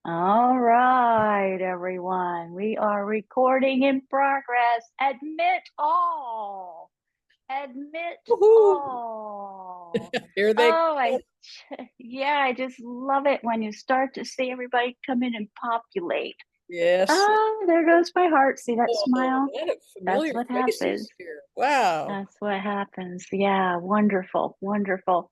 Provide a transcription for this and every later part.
All right, everyone. We are recording in progress. Admit all. Admit Woohoo! all. Here they Oh, go. yeah, I just love it when you start to see everybody come in and populate. Yes. Oh, there goes my heart. See that Oh, smile? a lot of That's familiar what happens. faces here. Wow. That's what happens. Yeah, wonderful, wonderful.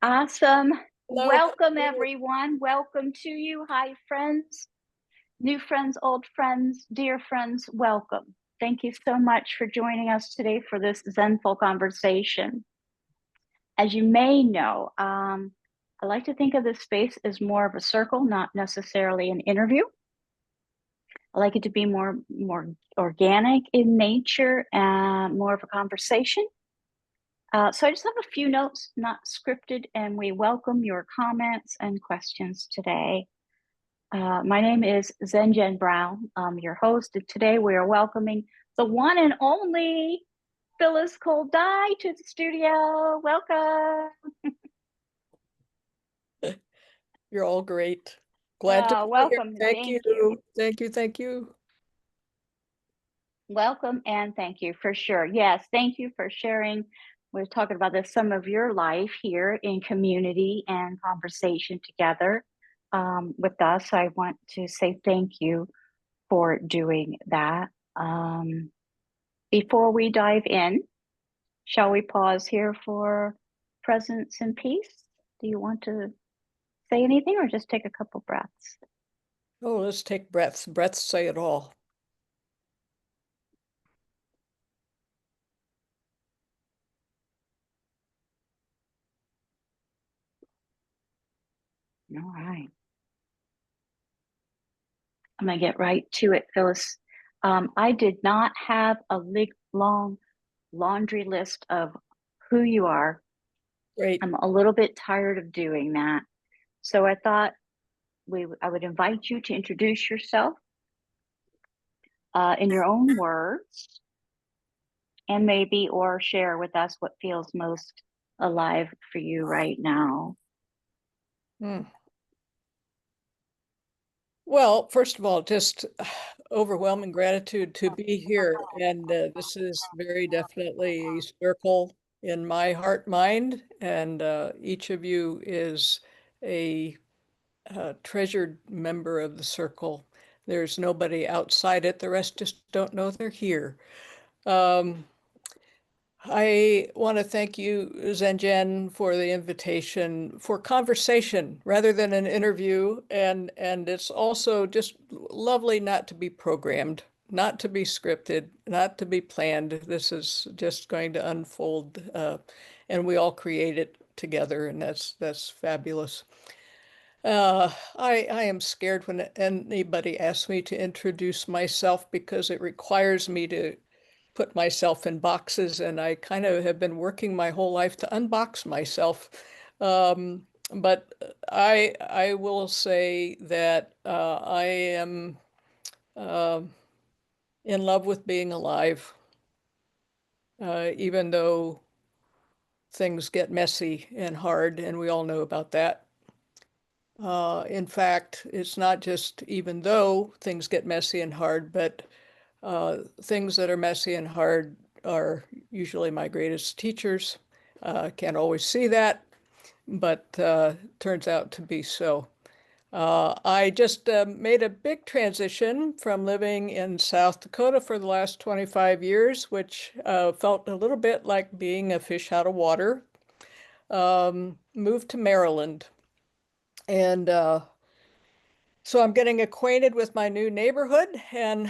Awesome. Hello. Welcome, Hello. everyone. Welcome to you. Hi, friends. New friends, old friends, dear friends, welcome. Thank you so much for joining us today for this Zenful conversation. As you may know, I like to think of this space as more of a circle, not necessarily an interview. I like it to be more organic in nature and more of a conversation. So I just have a few notes, not scripted, and we welcome your comments and questions today. My name is ZenJen Brown. I'm your host. And today we are welcoming the one and only Phyllis Cole-Dai to the studio. Welcome. You're all great. Glad to be here. Welcome. Thank you. Thank you. Thank you. Thank you. Welcome and thank you for sure. Yes, thank you for sharing. We're talking about this, some of your life here in community and conversation together with us. I want to say thank you for doing that. Before we dive in, shall we pause here for presence and peace? Do you want to say anything or just take a couple breaths? Oh, let's take breaths. Breaths say it all. All right. I'm going to get right to it, Phyllis. I did not have a long laundry list of who you are. Great. I'm a little bit tired of doing that. So I thought I would invite you to introduce yourself in your own words and maybe or share with us what feels most alive for you right now. Hmm. Well, first of all, just overwhelming gratitude to be here. And this is very definitely a circle in my heart mind. And each of you is a treasured member of the circle. There's nobody outside it. The rest just don't know they're here. Um, I want to thank you, ZenJen, for the invitation for conversation rather than an interview. And it's also just lovely not to be programmed, not to be scripted, not to be planned. This is just going to unfold, and we all create it together, and that's fabulous. I am scared when anybody asks me to introduce myself because it requires me to put myself in boxes, and I kind of have been working my whole life to unbox myself. But I will say that I am uh, in love with being alive, even though things get messy and hard, and we all know about that. In fact, it's not just even though things get messy and hard, but things that are messy and hard are usually my greatest teachers. Can't always see that, but turns out to be so. I just made a big transition from living in South Dakota for the last 25 years, which felt a little bit like being a fish out of water. Moved to Maryland. And so I'm getting acquainted with my new neighborhood, and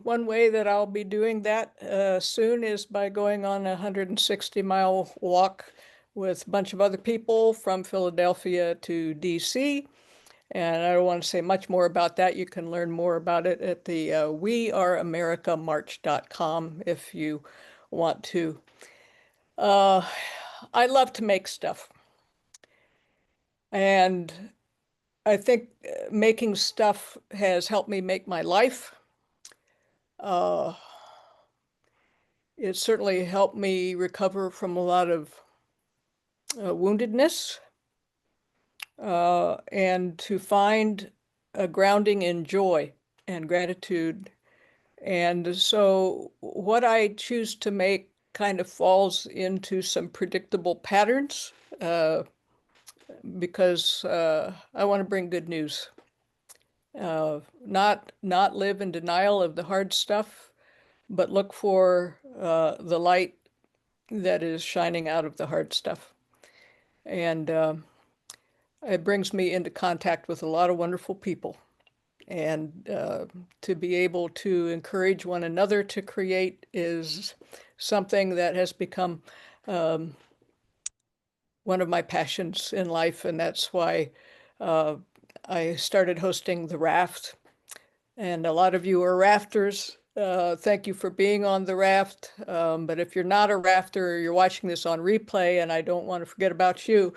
one way that I'll be doing that soon is by going on a 160-mile walk with a bunch of other people from Philadelphia to DC. And I don't want to say much more about that. You can learn more about it at the weareamericamarch.com if you want to. Uh, I love to make stuff. And I think making stuff has helped me make my life. Uh, it certainly helped me recover from a lot of woundedness and to find a grounding in joy and gratitude. And so what I choose to make kind of falls into some predictable patterns because I want to bring good news. Not live in denial of the hard stuff, but look for the light that is shining out of the hard stuff. And it brings me into contact with a lot of wonderful people. And to be able to encourage one another to create is something that has become um, one of my passions in life. And that's why uh, I started hosting the raft. And a lot of you are rafters. Thank you for being on the raft. But if you're not a rafter, you're watching this on replay, and I don't want to forget about you,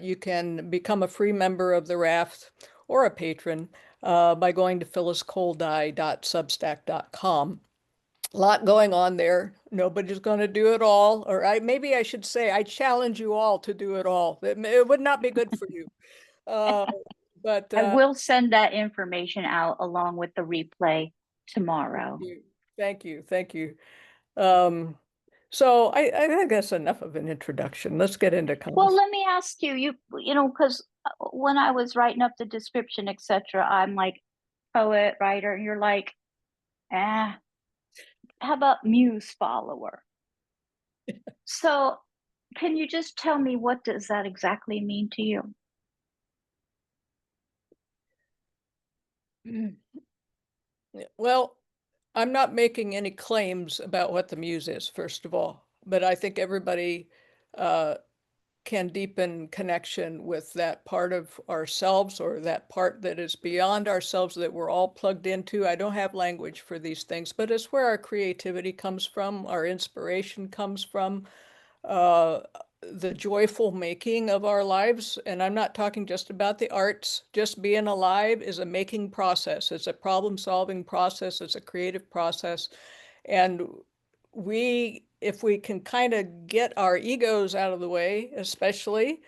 you can become a free member of the raft or a patron by going to phylliscoledai.substack.com. A lot going on there. Nobody's going to do it all. Maybe I should say, I challenge you all to do it all. It would not be good for you. Uh, but I will send that information out along with the replay tomorrow. Thank you. Thank you. Um, so I think that's enough of an introduction. Let's get into Well, conversation. let me ask you, you know, because when I was writing up the description, etc., I'm like poet, writer, and you're like, how about muse follower? So can you just tell me what does that exactly mean to you? Well, I'm not making any claims about what the muse is, first of all, but I think everybody uh, can deepen connection with that part of ourselves or that part that is beyond ourselves that we're all plugged into. I don't have language for these things, but it's where our creativity comes from, our inspiration comes from, uh, the joyful making of our lives. And I'm not talking just about the arts. Just being alive is a making process. It's a problem-solving process. It's a creative process. And if we can kind of get our egos out of the way, especially,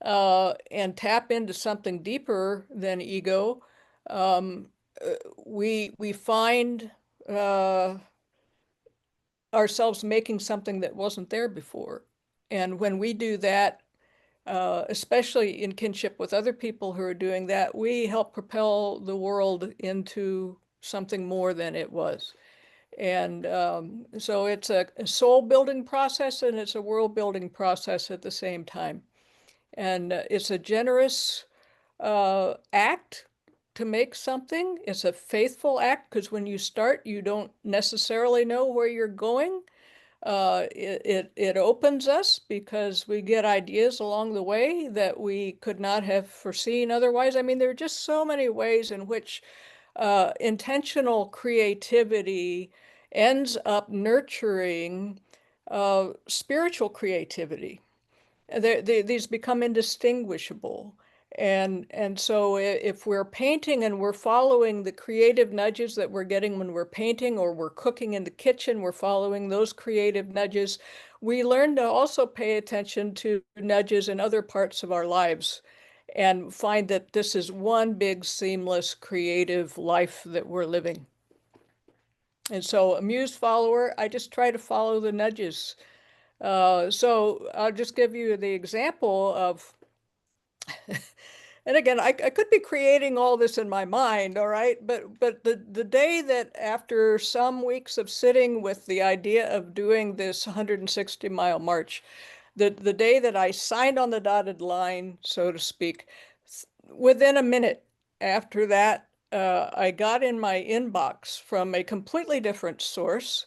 and tap into something deeper than ego, um, we find uh, ourselves making something that wasn't there before. And when we do that, especially in kinship with other people who are doing that, we help propel the world into something more than it was. And so it's a soul building process and it's a world building process at the same time. And it's a generous act to make something. It's a faithful act because when you start, you don't necessarily know where you're going. It opens us because we get ideas along the way that we could not have foreseen otherwise. I mean, there are just so many ways in which intentional creativity ends up nurturing spiritual creativity. These become indistinguishable. And so if we're painting and we're following the creative nudges that we're getting when we're painting or we're cooking in the kitchen, we're following those creative nudges, we learn to also pay attention to nudges in other parts of our lives and find that this is one big seamless creative life that we're living. And so a muse follower, I just try to follow the nudges. So I'll just give you the example of, and again, I could be creating all this in my mind, all right? But the day that after some weeks of sitting with the idea of doing this 160-mile march, the day that I signed on the dotted line, so to speak, within a minute after that, I got in my inbox from a completely different source,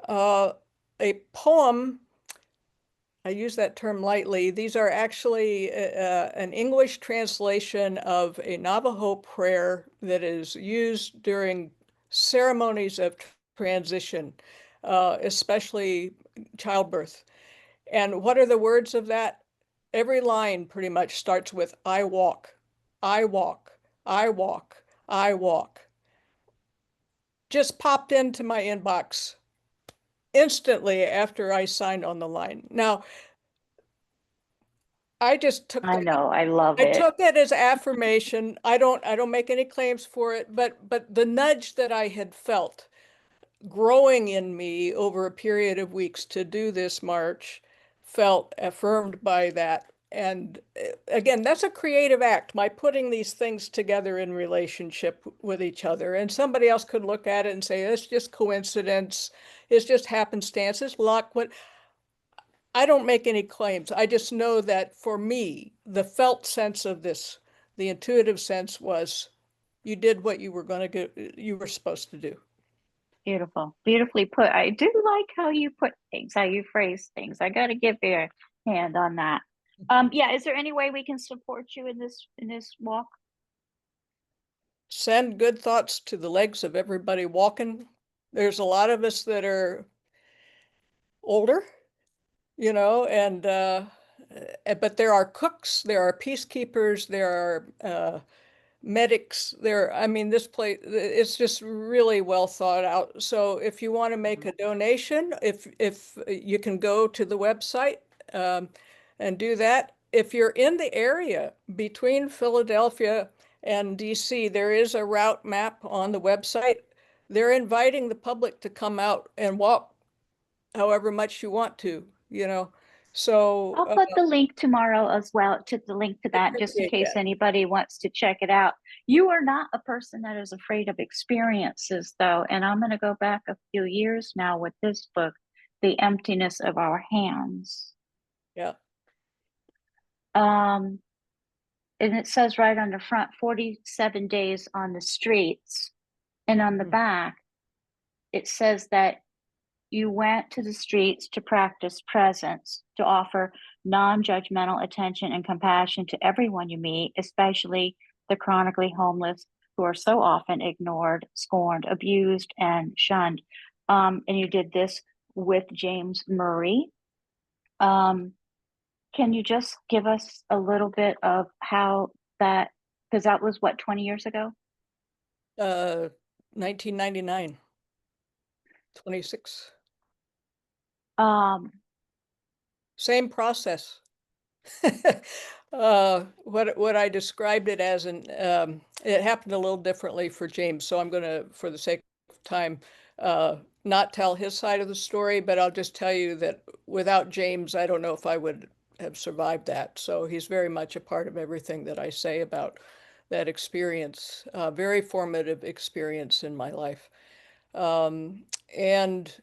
uh, a poem. I use that term lightly. These are actually an English translation of a Navajo prayer that is used during ceremonies of transition, especially childbirth. And what are the words of that? Every line pretty much starts with I walk, I walk, I walk, I walk. Just popped into my inbox instantly after I signed on the line. Now, I just took I that. know, I love I it. took it as affirmation. I don't make any claims for it, but the nudge that I had felt growing in me over a period of weeks to do this march felt affirmed by that. And again, that's a creative act, my putting these things together in relationship with each other. And somebody else could look at it and say, it's just coincidence, it's just happenstance, it's luck. What I don't make any claims. I just know that for me, the felt sense of this, the intuitive sense was you did what you were going to do, you were supposed to do. Beautiful, beautifully put. I do like how you put things, how you phrase things. I got to give you a hand on that. Yeah, is there any way we can support you in this walk? Send good thoughts to the legs of everybody walking. There's a lot of us that are older, and but there are cooks, there are peacekeepers, there are medics there. I mean, this place, it's just really well thought out. So if you want to make a donation, if you can go to the website um, and do that. If you're in the area between Philadelphia and DC, there is a route map on the website. They're inviting the public to come out and walk however much you want to. So I'll put the link tomorrow as well, to the link to I that, just in appreciate case that. anybody wants to check it out. You are not a person that is afraid of experiences, though, and I'm going to go back a few years now with this book, The Emptiness of Our Hands. Yeah. Um, and it says right on the front, 47 days on the streets, and on the Mm. back, it says that you went to the streets to practice presence, to offer non judgmental attention and compassion to everyone you meet, especially the chronically homeless who are so often ignored, scorned, abused, and shunned. And you did this with James Murray. Um, can you just give us a little bit of how that, because that was what, 20 years ago? 1999, 26. Um, Same process. What I described it as, and it happened a little differently for James. So I'm going to, for the sake of time, not tell his side of the story, but I'll just tell you that without James, I don't know if I would have survived that. So he's very much a part of everything that I say about that experience, very formative experience in my life. And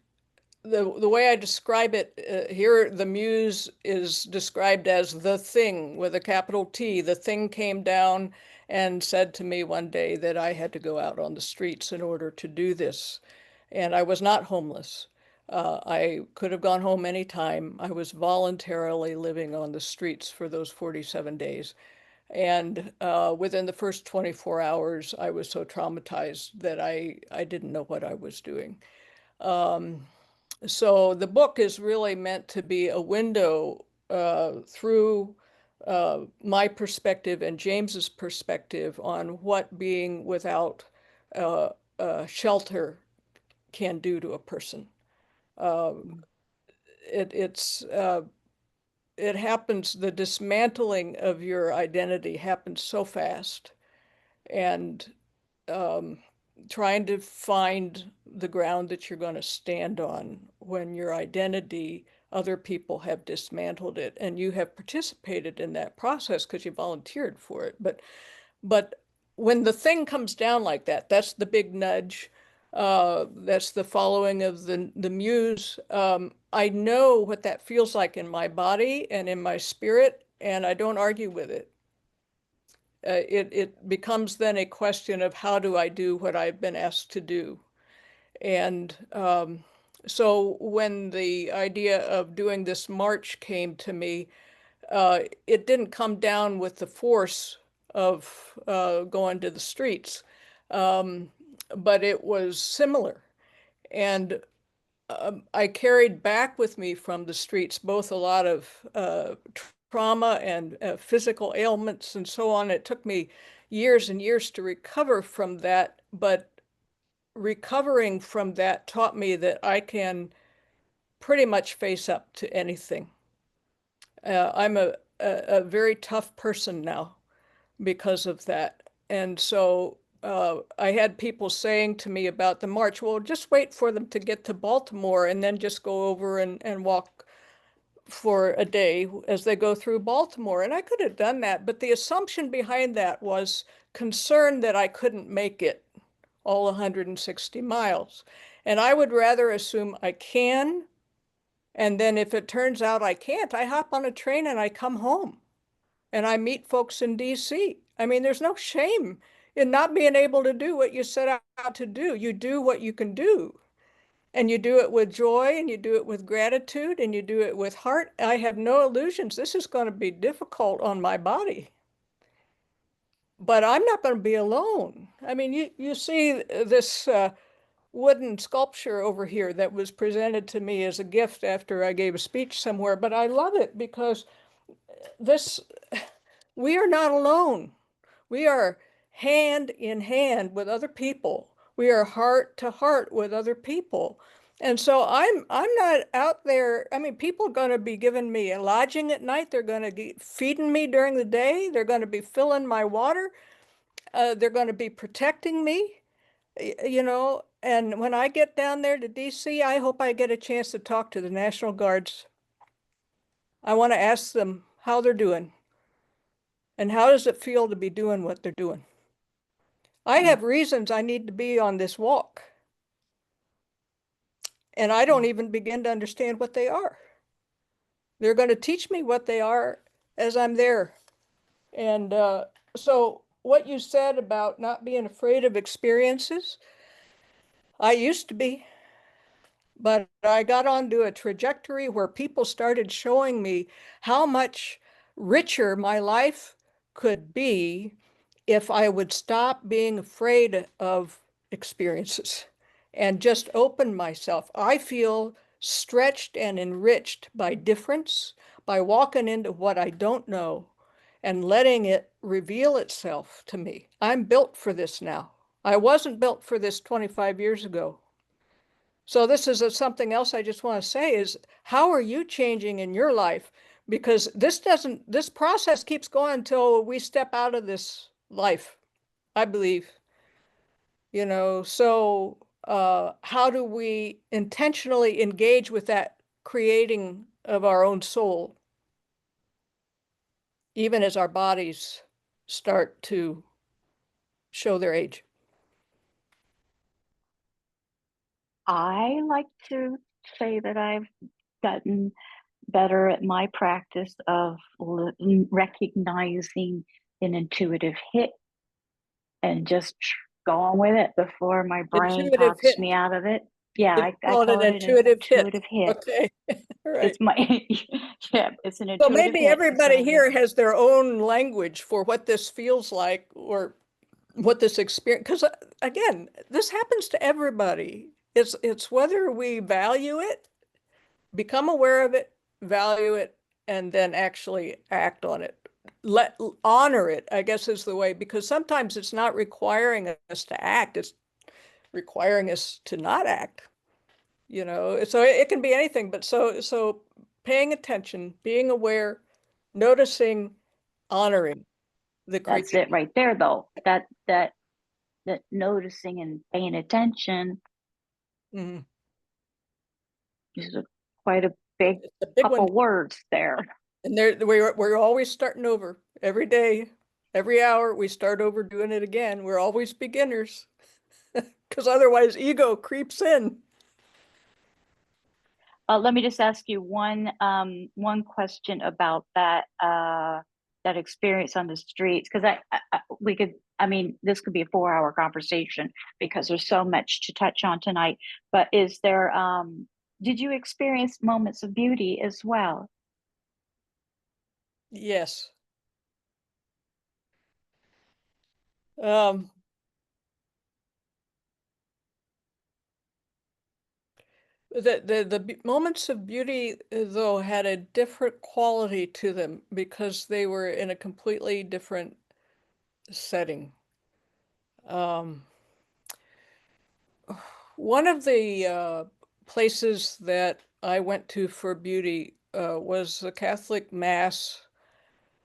the way I describe it here, the muse is described as the thing with a capital T. The thing came down and said to me one day that I had to go out on the streets in order to do this. And I was not homeless. I could have gone home anytime. I was voluntarily living on the streets for those 47 days. And within the first 24 hours, I was so traumatized that I didn't know what I was doing. Um, so the book is really meant to be a window through my perspective and James's perspective on what being without uh, shelter can do to a person. Um, it's it happens. The dismantling of your identity happens so fast, and um, trying to find the ground that you're going to stand on when your identity, other people have dismantled it, and you have participated in that process because you volunteered for it. But when the thing comes down like that, that's the big nudge. That's the following of the muse. I know what that feels like in my body and in my spirit, and I don't argue with it. It becomes then a question of how do I do what I've been asked to do. And so when the idea of doing this march came to me, it didn't come down with the force of going to the streets, um, but it was similar. And I carried back with me from the streets both a lot of trauma and physical ailments and so on. It took me years and years to recover from that, but recovering from that taught me that I can pretty much face up to anything. I'm a very tough person now because of that. And so I had people saying to me about the march, well, just wait for them to get to Baltimore and then just go over and walk for a day as they go through Baltimore. And I could have done that, but the assumption behind that was concern that I couldn't make it all 160 miles. And I would rather assume I can. And then if it turns out I can't, I hop on a train and I come home and I meet folks in DC. I mean, there's no shame in not being able to do what you set out to do. You do what you can do. And you do it with joy and you do it with gratitude and you do it with heart. I have no illusions. This is going to be difficult on my body. But I'm not going to be alone. I mean, you see this wooden sculpture over here that was presented to me as a gift after I gave a speech somewhere. But I love it because this, we are not alone. We are hand in hand with other people. We are heart to heart with other people. And so I'm not out there. I mean, people are going to be giving me lodging at night. They're going to be feeding me during the day. They're going to be filling my water. They're going to be protecting me, you know. And when I get down there to DC, I hope I get a chance to talk to the National Guards. I want to ask them how they're doing and how does it feel to be doing what they're doing. I have reasons I need to be on this walk. And I don't even begin to understand what they are. They're going to teach me what they are as I'm there. And so what you said about not being afraid of experiences, I used to be, but I got onto a trajectory where people started showing me how much richer my life could be if I would stop being afraid of experiences and just open myself. I feel stretched and enriched by difference, by walking into what I don't know and letting it reveal itself to me. I'm built for this now. I wasn't built for this 25 years ago. So this is something else I just want to say is how are you changing in your life? Because this process keeps going until we step out of this life, I believe. You know, so how do we intentionally engage with that creating of our own soul, even as our bodies start to show their age? I like to say that I've gotten better at my practice of recognizing an intuitive hit and just going with it before my brain Intuitive talks hit. me out of it. Yeah, You I call it call an it an intuitive hit. intuitive hit. Okay. All right. It's my yeah, it's an So intuitive maybe hit. everybody So here has their own language for what this feels like or what this experience, because again, this happens to everybody. It's whether we value it, become aware of it, value it, and then actually act on it. Honor it, I guess is the way, because sometimes it's not requiring us to act, it's requiring us to not act, you know. So it can be anything, but so paying attention, being aware, noticing, honoring the that's creature. it right there, though. That noticing and paying attention Mhm. is quite a big It's a big one. couple words there. And we're always starting over every day, every hour. We start over doing it again. We're always beginners because otherwise ego creeps in. Let me just ask you one question about that experience on the streets, because we could, I mean, this could be a 4-hour conversation because there's so much to touch on tonight. But is there did you experience moments of beauty as well? Yes. Um, the moments of beauty, though, had a different quality to them because they were in a completely different setting. Um, one of the places that I went to for beauty was the Catholic Mass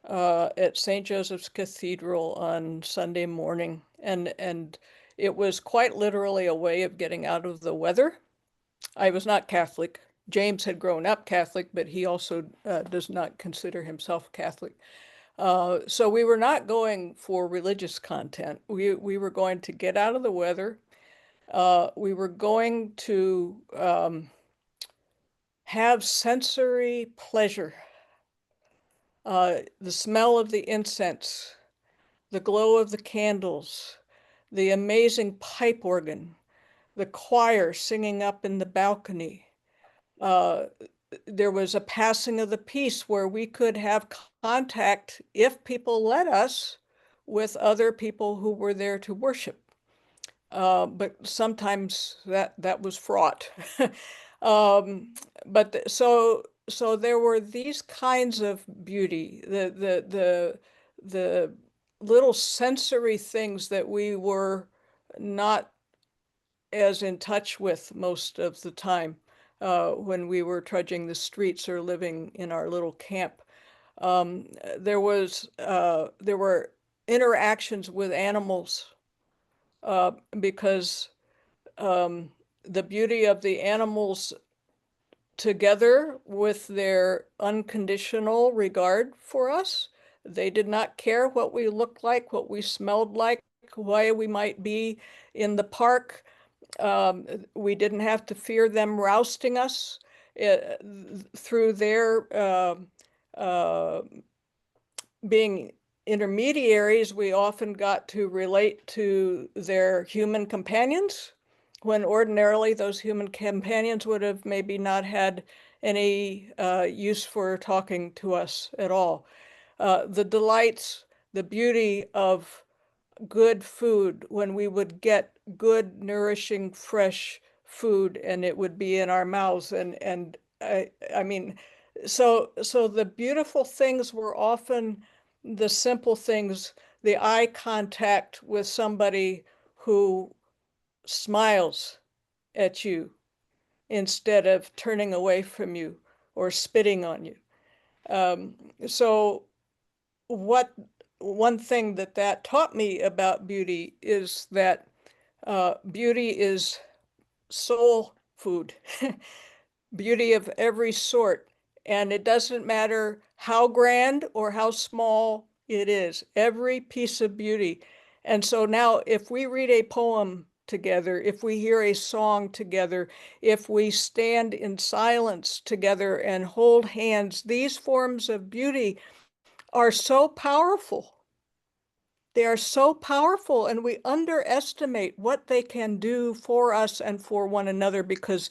at St. Joseph's Cathedral on Sunday morning, and it was quite literally a way of getting out of the weather. I was not Catholic. James had grown up Catholic, but he also does not consider himself Catholic. So we were not going for religious content. We were going to get out of the weather. We were going to have sensory pleasure. The smell of the incense, the glow of the candles, the amazing pipe organ, the choir singing up in the balcony. Uh, there was a passing of the peace where we could have contact, if people let us, with other people who were there to worship. But sometimes that was fraught. um, so there were these kinds of beauty, the little sensory things that we were not as in touch with most of the time when we were trudging the streets or living in our little camp. There were interactions with animals because um, the beauty of the animals together with their unconditional regard for us. They did not care what we looked like, what we smelled like, why we might be in the park. We didn't have to fear them rousting us uh, through their uh, being intermediaries. We often got to relate to their human companions when ordinarily those human companions would have maybe not had any use for talking to us at all. The delights, the beauty of good food, when we would get good, nourishing, fresh food and it would be in our mouths. And I mean, so the beautiful things were often the simple things, the eye contact with somebody who smiles at you instead of turning away from you or spitting on you. Um, so what one thing that taught me about beauty is that beauty is soul food, beauty of every sort. And it doesn't matter how grand or how small it is, every piece of beauty. And so now, if we read a poem together, if we hear a song together, if we stand in silence together and hold hands, these forms of beauty are so powerful. They are so powerful, and we underestimate what they can do for us and for one another because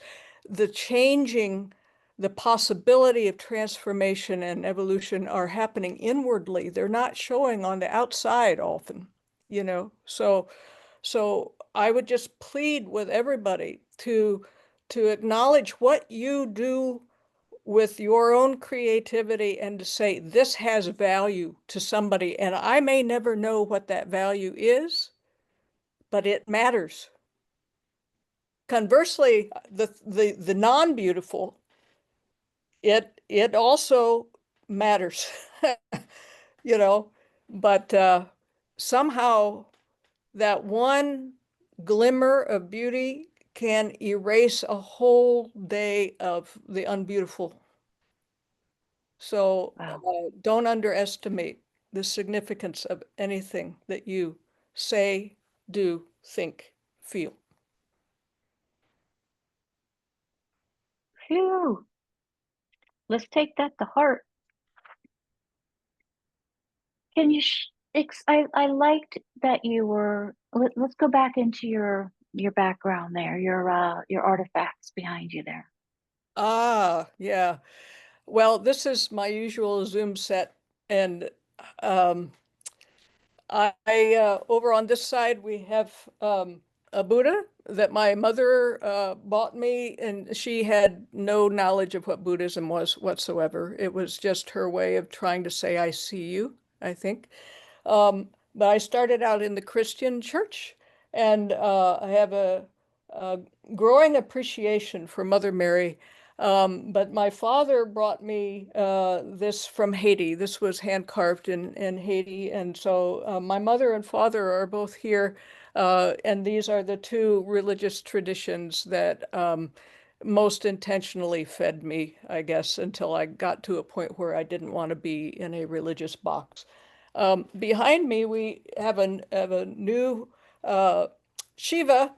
the changing, the possibility of transformation and evolution are happening inwardly. They're not showing on the outside often, you know. So I would just plead with everybody to acknowledge what you do with your own creativity and to say, this has value to somebody. And I may never know what that value is, but it matters. Conversely, the non-beautiful, it also matters, you know, but somehow that one glimmer of beauty can erase a whole day of the unbeautiful. So Wow. don't underestimate the significance of anything that you say, do, think, feel. Phew. Let's take that to heart. Can you I liked that you were let's go back into your background there, your artifacts behind you there. Ah, yeah. Well, this is my usual Zoom set, and um, over on this side we have a Buddha that my mother bought me, and she had no knowledge of what Buddhism was whatsoever. It was just her way of trying to say, "I see you," I think. But I started out in the Christian church, and I have a growing appreciation for Mother Mary. But my father brought me this from Haiti. This was hand carved in Haiti. And so my mother and father are both here. And these are the two religious traditions that most intentionally fed me, I guess, until I got to a point where I didn't want to be in a religious box. Behind me, we have a new Shiva,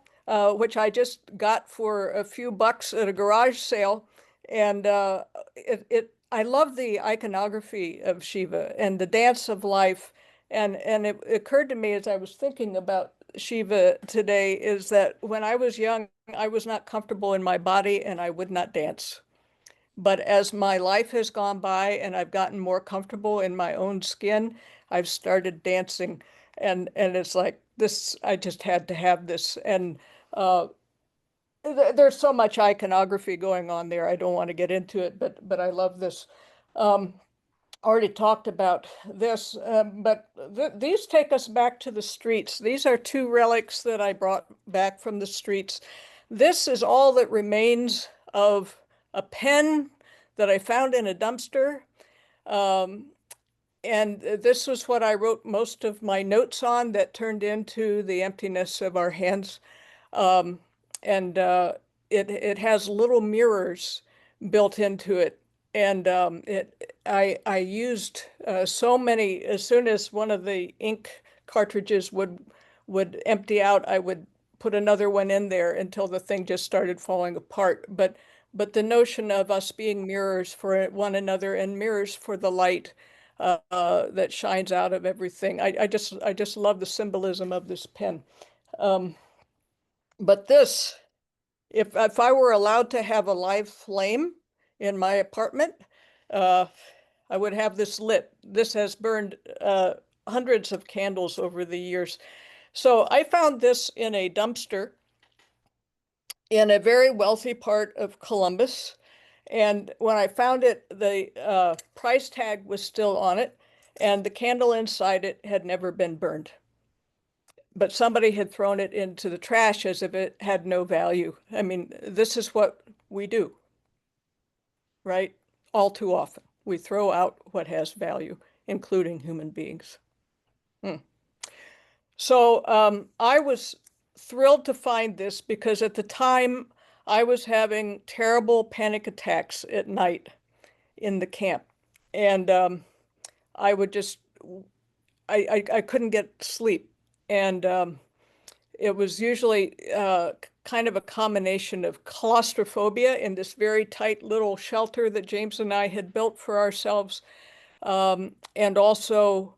which I just got for a few bucks at a garage sale. And I love the iconography of Shiva and the dance of life. And it occurred to me as I was thinking about Shiva today is that when I was young, I was not comfortable in my body and I would not dance. But as my life has gone by and I've gotten more comfortable in my own skin, I've started dancing. And it's like this, I just had to have this. And uh, there's so much iconography going on there. I don't want to get into it, but I love this. Um, Already talked about this, but these take us back to the streets. These are two relics that I brought back from the streets. This is all that remains of a pen that I found in a dumpster. Um, and this was what I wrote most of my notes on that turned into the emptiness of our hands. Um, and it has little mirrors built into it. And I used so many. As soon as one of the ink cartridges would empty out, I would put another one in there until the thing just started falling apart. But the notion of us being mirrors for one another and mirrors for the light that shines out of everything. I just love the symbolism of this pen. Um, but this, if I were allowed to have a live flame in my apartment, uh, I would have this lit. This has burned hundreds of candles over the years. So I found this in a dumpster in a very wealthy part of Columbus. And when I found it, the price tag was still on it, and the candle inside it had never been burned. But somebody had thrown it into the trash as if it had no value. I mean, this is what we do, right? All too often. We throw out what has value, including human beings. Hmm. So I was thrilled to find this because at the time I was having terrible panic attacks at night in the camp. And I would just, I couldn't get sleep. And it was usually kind of a combination of claustrophobia in this very tight little shelter that James and I had built for ourselves. And also,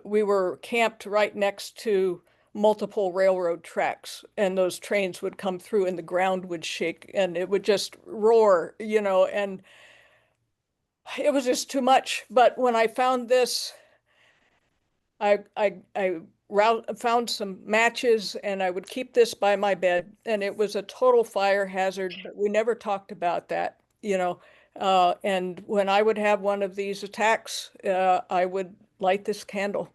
we were camped right next to multiple railroad tracks, and those trains would come through and the ground would shake and it would just roar, you know, and it was just too much. But when I found this, I found some matches and I would keep this by my bed. And it was a total fire hazard, but we never talked about that, you know. And when I would have one of these attacks, I would light this candle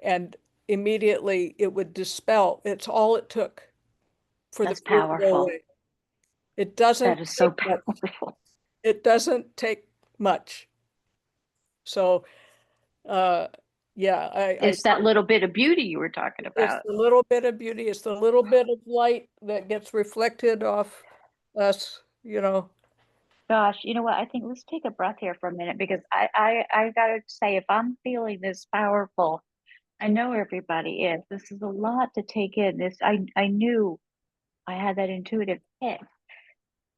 and immediately it would dispel. It's all it took for the That's fear to go powerful. away. It doesn't That is so take much. powerful. It doesn't take much. So, uh, yeah, I It's that little bit of beauty you were talking it's about. the little bit of beauty. It's the little bit of light that gets reflected off us, you know. Gosh, you know what? I think let's take a breath here for a minute because I gotta say, if I'm feeling this powerful, I know everybody is. This is a lot to take in. I knew I had that intuitive hit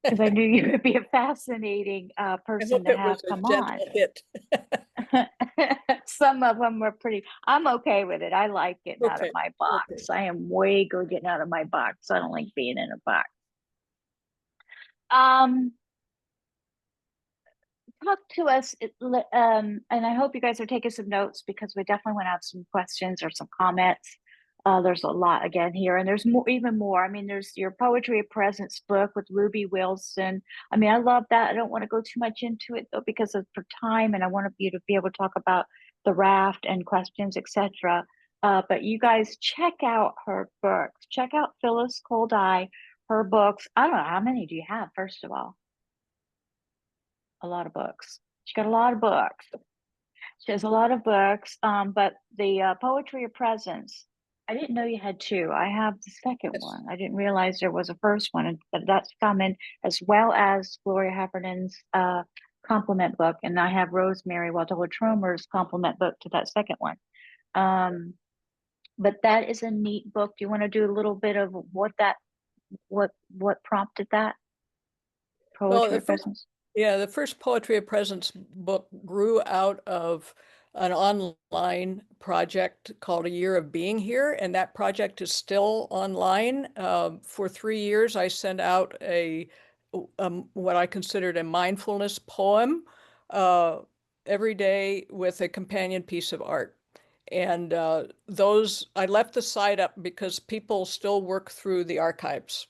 because I knew you would be a fascinating I person hope to it have was a come on. gentle hit. Some of them were pretty. I'm okay with it. I like getting out of Okay, my okay. box. I am way good getting out of my box. I don't like being in a box. Um, talk to us, and I hope you guys are taking some notes because we definitely want to have some questions or some comments. There's a lot again here, and there's more, even more. I mean, there's your Poetry of Presence book with Ruby Wilson. I mean, I love that. I don't want to go too much into it though because of for time, and I want you to be able to talk about the raft and questions, etc. But you guys check out her books. Check out Phyllis Cole-Dai, her books. I don't know how many do you have, first of all. a lot of books. She's got a lot of books. She has a lot of books, but the Poetry of Presence, I didn't know you had two. I have the second Yes. one. I didn't realize there was a first one, but that's coming, as well as Gloria Heffernan's compliment book. And I have Rosemary Waltola Tromer's compliment book to that second one. But that is a neat book. Do you want to do a little bit of what prompted that? Well, Poetry the of first, Presence? yeah, the first Poetry of Presence book grew out of an online project called A Year of Being Here, and that project is still online. For 3 years, I sent out what I considered a mindfulness poem uh, every day with a companion piece of art. And those, I left the site up because people still work through the archives.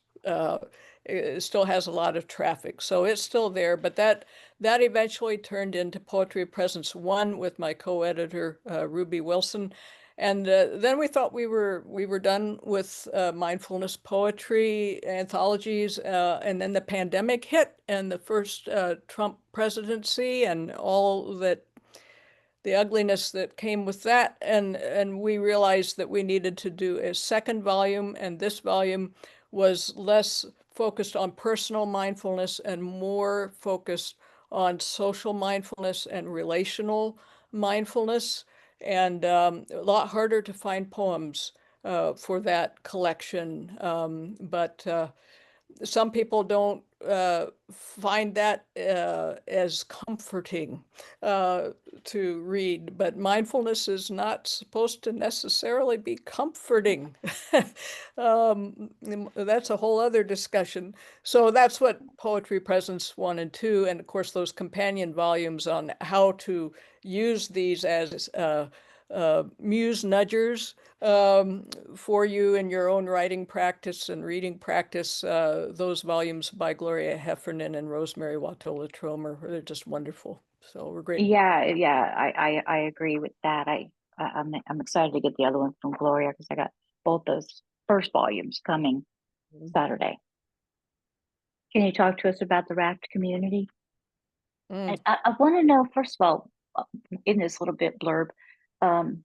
It still has a lot of traffic, so it's still there. But that eventually turned into Poetry of Presence 1 with my co-editor Ruby Wilson, and then we thought we were done with mindfulness poetry anthologies, and then the pandemic hit, and the first Trump presidency, and all that the ugliness that came with that, and we realized that we needed to do a second volume, and this volume was less focused on personal mindfulness and more focused on social mindfulness and relational mindfulness, and a lot harder to find poems for that collection, but some people don't find that as comforting uh, to read, but mindfulness is not supposed to necessarily be comforting. That's a whole other discussion. So that's what Poetry Presence 1 and 2, and of course those companion volumes on how to use these as muse nudgers for you in your own writing practice and reading practice. Those volumes by Gloria Heffernan and Rosemary Watola Tromer, they're just wonderful. So we're great. Yeah, I agree with that. I'm excited to get the other one from Gloria because I got both those first volumes coming Saturday. Can you talk to us about the raft community? Mm. And I want to know, first of all, in this little bit blurb, um,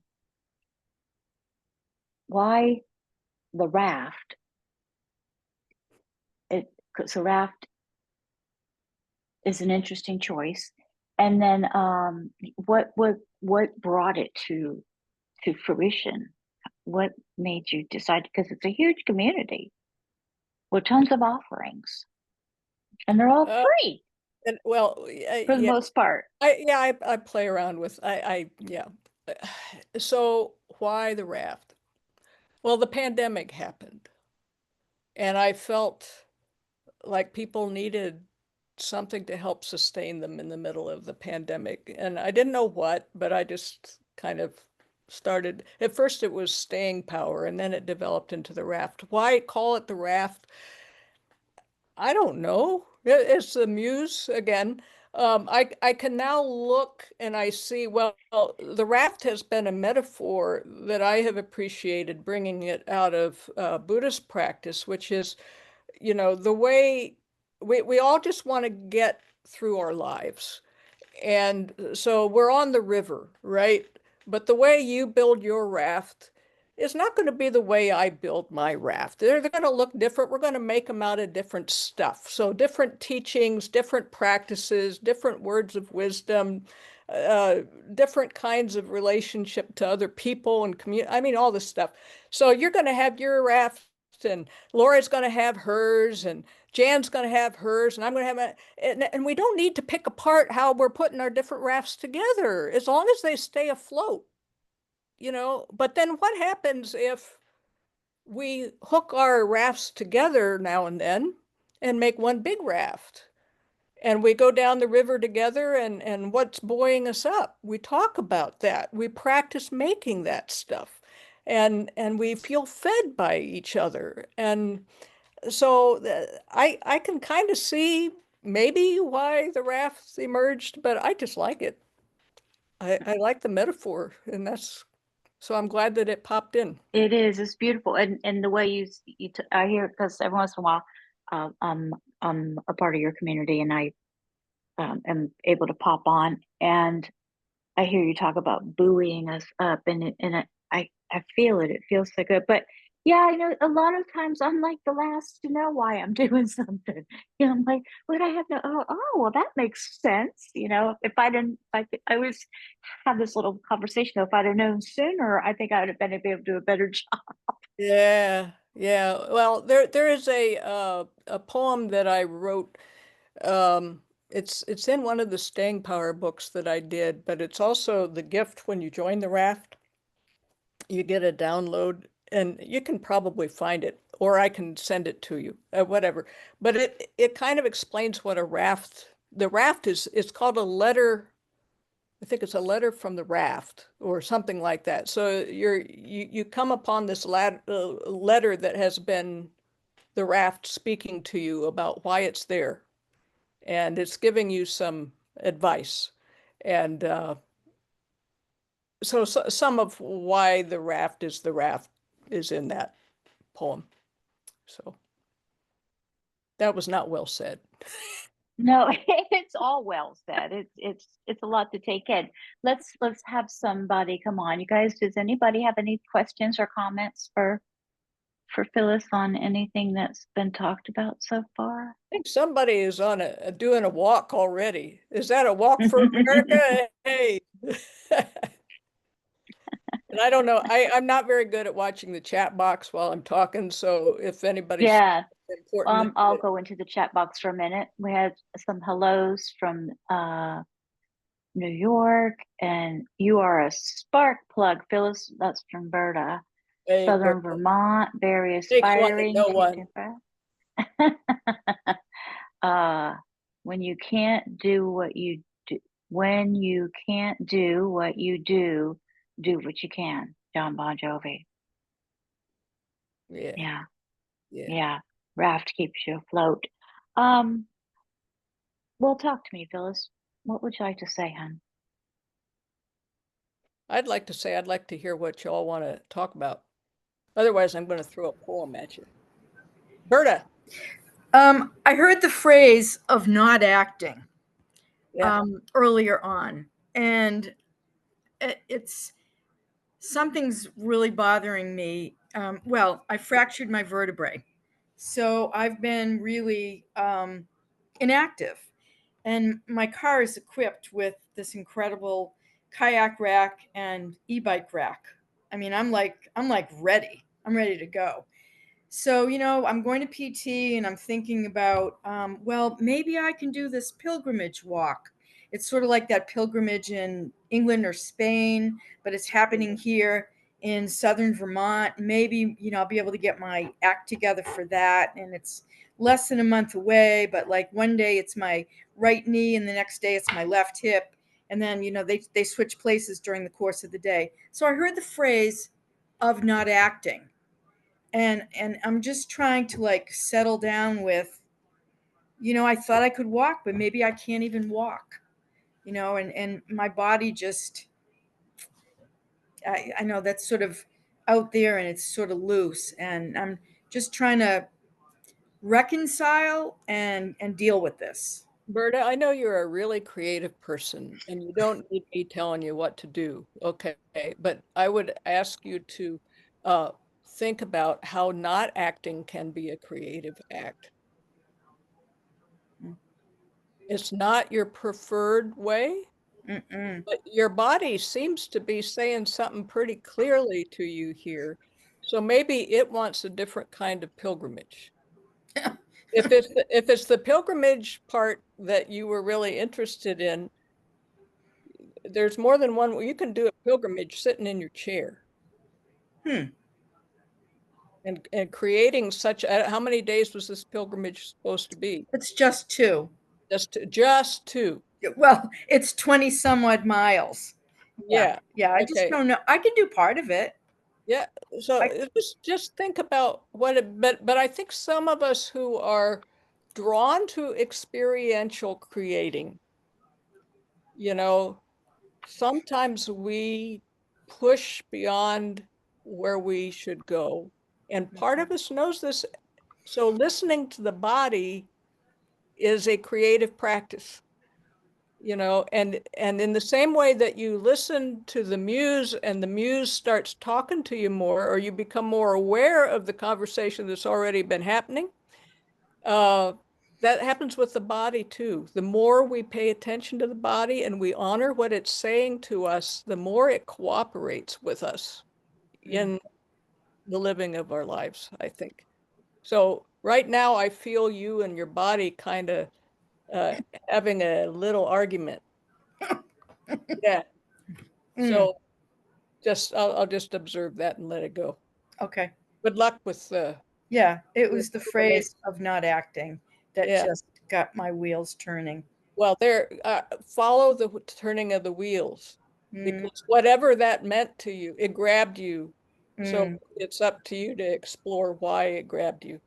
why the raft? Because the raft is an interesting choice. And then what brought it to fruition? What made you decide? Because it's a huge community with tons of offerings, and they're all Uh, free and well, for the yeah, most part. I play around with yeah. So why the raft? Well, the pandemic happened, and I felt like people needed something to help sustain them in the middle of the pandemic. And I didn't know what, but I just kind of started. At first, it was staying power, and then it developed into the raft. Why call it the raft? I don't know. It's the muse again. I can now look and I see, well, the raft has been a metaphor that I have appreciated bringing it out of Buddhist practice, which is, the way we all just want to get through our lives. And so we're on the river, right? But the way you build your raft is not going to be the way I build my raft. They're going to look different. We're going to make them out of different stuff. So different teachings, different practices, different words of wisdom, uh, different kinds of relationship to other people and community. I mean, all this stuff. So you're going to have your raft, and Laura's going to have hers, and Jan's going to have hers, and I'm going to have and we don't need to pick apart how we're putting our different rafts together as long as they stay afloat, But then what happens if we hook our rafts together now and make one big raft? And we go down the river together, and what's buoying us up? We talk about that. We practice making that stuff. And we feel fed by each other. And so I can kind of see maybe why the rafts emerged, but I just like it. I like the metaphor, and that's so I'm glad that it popped in. It is. It's beautiful, and the way I hear, because every once in a while, I'm a part of your community, and am able to pop on, and I hear you talk about buoying us up, I feel it. It feels so good. But yeah, I know a lot of times I'm like the last to know why I'm doing something. I'm like, would I have to? Well, that makes sense. If I didn't, I always have this little conversation. Though, if I'd have known sooner, I think I would have been able to do a better job. Yeah, yeah. Well, there is a poem that I wrote. It's in one of the staying power books that I did, but it's also the gift when you join the raft. You get a download, and you can probably find it, or I can send it to you, whatever. But it kind of explains what the raft is. It's called a letter. I think it's a letter from the raft or something like that. So you come upon this letter that has been the raft speaking to you about why it's there, and it's giving you some advice. And so some of why the raft is in that poem. So that was not well said. No, it's all well said. It's a lot to take in. Let's have somebody come on. You guys, does anybody have any questions or comments for Phyllis on anything that's been talked about so far? I think somebody is on doing a walk already. Is that a walk for America? Hey. And I don't know. I'm not very good at watching the chat box while I'm talking. So if anybody's Yeah, important, I'll go into the chat box for a minute. We had some hellos from New York, and you are a spark plug, Phyllis. That's from Berta. hey, Southern Vermont, very takes one to aspiring know to one. uh when you can't do what you do when you can't do what you do what you can. John Bon Jovi. Yeah, Yeah, yeah. yeah. Raft keeps you afloat. Um, well, talk to me, Phyllis. What would you like to say, hon? I'd like to say I'd like to hear what y'all want to talk about. Otherwise, I'm going to throw a poem at you. Berta. I heard the phrase of not acting Yeah. earlier on, and it's something's really bothering me. Well, I fractured my vertebrae, so I've been really inactive, and my car is equipped with this incredible kayak rack and e-bike rack. I mean, I'm like ready. I'm ready to go. So, I'm going to PT and I'm thinking about, well, maybe I can do this pilgrimage walk. It's sort of like that pilgrimage in England or Spain, but it's happening here in southern Vermont. Maybe, I'll be able to get my act together for that. And it's less than a month away, but like one day it's my right knee and the next day it's my left hip. And then, they switch places during the course of the day. So I heard the phrase of not acting, and I'm just trying to like settle down with, I thought I could walk, but maybe I can't even walk, and my body just, I know that's sort of out there and it's sort of loose, and I'm just trying to reconcile and deal with this. Berta, I know you're a really creative person and you don't need me telling you what to do. Okay. But I would ask you to uh, think about how not acting can be a creative act. It's not your preferred way, Mm-mm. but your body seems to be saying something pretty clearly to you here. So maybe it wants a different kind of pilgrimage. If it's the pilgrimage part that you were really interested in, there's more than one. You can do a pilgrimage sitting in your chair Hmm. and creating such. How many days was this pilgrimage supposed to be? It's just two. Just two. Well, it's 20 some odd miles. Yeah. Yeah. Yeah. I just Okay. don't know. I can do part of it. Yeah. So I, just think about what it. But I think some of us who are drawn to experiential creating, you know, sometimes we push beyond where we should go. And part of us knows this. So listening to the body is a creative practice. you know, and in the same way that you listen to the muse and the muse starts talking to you more, or you become more aware of the conversation that's already been happening, that happens with the body too. The more we pay attention to the body and we honor what it's saying to us, the more it cooperates with us in the living of our lives, I think. So right now I feel you and your body kind of having a little argument. Yeah. So I'll just observe that and let it go. Okay. Good luck with Yeah, it with was the the relation. phrase of not acting that Yeah. just got my wheels turning. Well, follow the turning of the wheels, Mm, because whatever that meant to you, it grabbed you. So mm. it's up to you to explore why it grabbed you.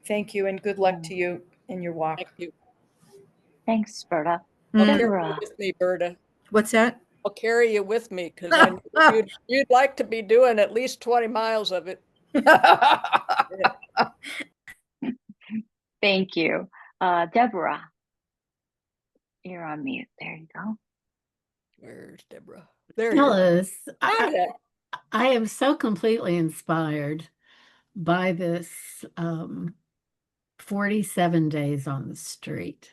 Thank you, and good luck to you in your walk. Thank you. Thanks, Berta. I'll carry Deborah. you with me, Berta. What's that? I'll carry you with me because I know you'd like to be doing at least 20 miles of it. Thank you. Deborah, you're on mute. There you go. Where's Deborah? There you are. Phyllis, Hi. I am so completely inspired by this 47 days on the street.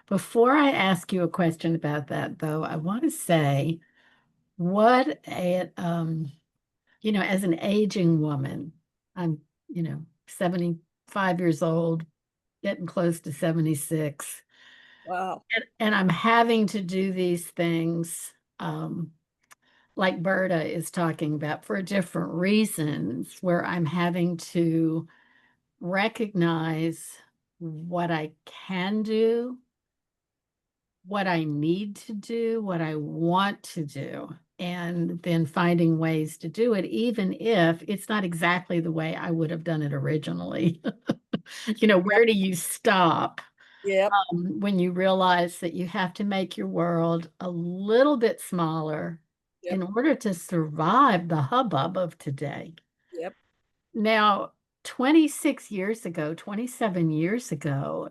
Before I ask you a question about that, though, I want to say what a, as an aging woman, I'm, 75 years old, getting close to 76. Wow. And I'm having to do these things like Berta is talking about for different reasons, where I'm having to recognize what I can do, what I need to do, what I want to do, and then finding ways to do it, even if it's not exactly the way I would have done it originally. Where do you stop? Yep. When you realize that you have to make your world a little bit smaller in order to survive the hubbub of today. Yep. Now, 26 years ago, 27 years ago,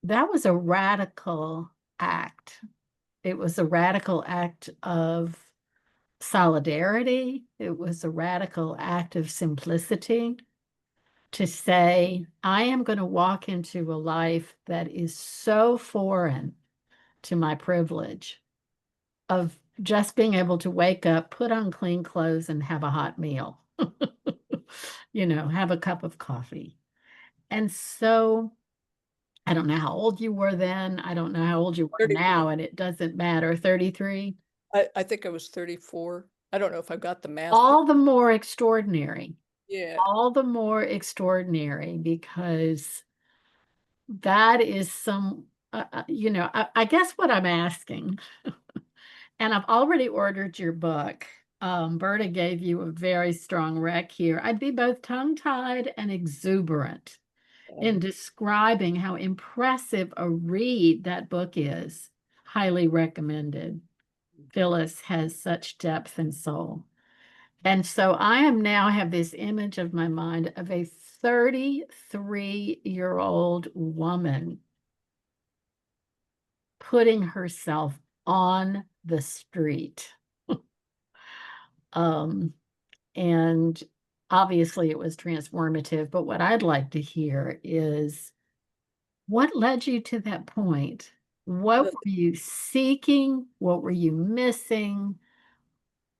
that was a radical act. It was a radical act of solidarity. It was a radical act of simplicity to say, I am going to walk into a life that is so foreign to my privilege of just being able to wake up, put on clean clothes, and have a hot meal, have a cup of coffee. And so I don't know how old you were then. I don't know how old you are now, and it doesn't matter. 33? I think I was 34. I don't know if I got the math. All the more extraordinary. Yeah. All the more extraordinary because that is some, I guess what I'm asking, and I've already ordered your book. Berta gave you a very strong rec here. I'd be both tongue-tied and exuberant in describing how impressive a read that book is. Highly recommended. Phyllis has such depth and soul. And so I am now have this image of my mind of a 33-year-old woman putting herself on the street. And obviously it was transformative, but what I'd like to hear is what led you to that point? What were you seeking? What were you missing?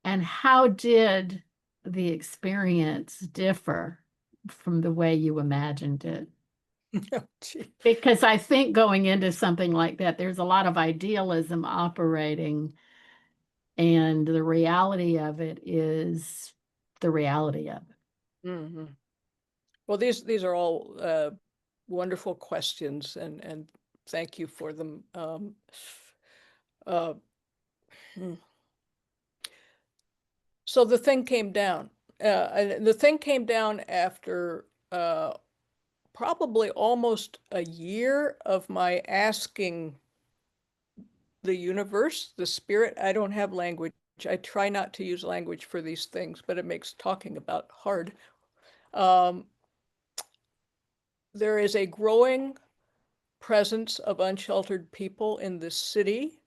And how did the experience differ from the way you imagined it? Oh, gee. Because I think going into something like that, there's a lot of idealism operating, and the reality of it is the reality of it. Mm-hmm. Well, these are all wonderful questions, and thank you for them. So the thing came down. And the thing came down after probably almost a year of my asking the universe, the spirit. I don't have language. I try not to use language for these things, but it makes talking about hard. There is a growing presence of unsheltered people in this city.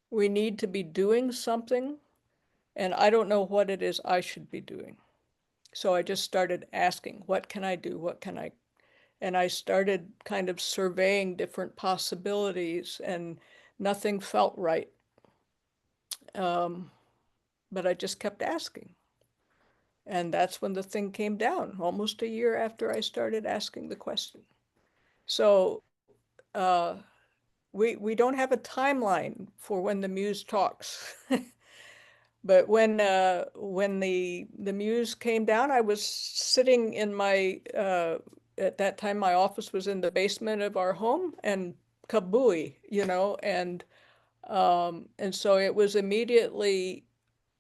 We need to be doing something, and I don't know what it is I should be doing. So I just started asking, what can I do? What can I? And I started kind of surveying different possibilities, and nothing felt right. But I just kept asking. And that's when the thing came down, almost a year after I started asking the question. So uh, we don't have a timeline for when the muse talks. But when the muse came down, I was sitting in my at that time my office was in the basement of our home, and kabooey, and so it was immediately